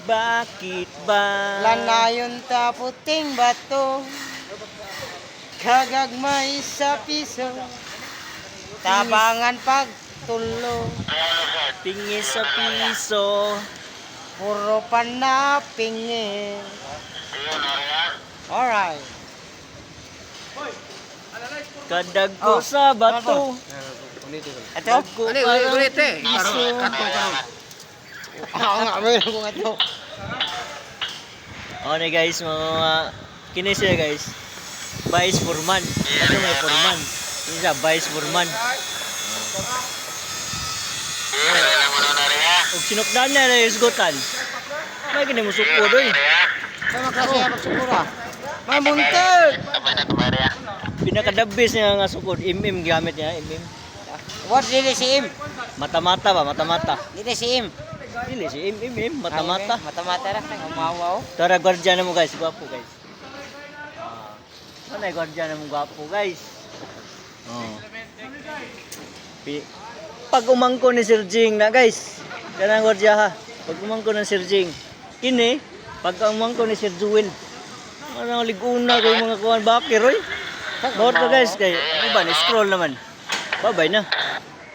Bakit ba? Lanayon ta puting bato, kagagmay sa piso, tabangan pagtulo, Tingin sa piso. puro panapingin. Alright. Kadag ko sa bato. Ito? Dagko parang piso. Oo nga, meron ko ito. Okay guys, mga kini siya guys. Vice Foreman. Ito may Foreman. Ini siya Vice Foreman. Og sinukdan na na isgotan. May kini mo suko doy. Sama klase ya magsukura. Mamuntag! Pinakadabis niya nga sukod. MM gamit niya, MM. What dili si Im? Mata-mata ba, mata-mata. Dili si Im. Dili si MM, mata-mata. Mata-mata ra. Umawaw. Tara gwardiya na mo guys, gwapo guys. Ano gwardiya na mo gwapo guys. Oh. Pag umangko ni Sir Jing na guys. Kanang gwardiya ha. Pag umangko ng Sir Jing. Kini, pag umangko ni Sir Jewel. Ano liguna kay mga kuan bakir oy. Bawat ka guys kay ano ba ni scroll naman. Bye-bye na.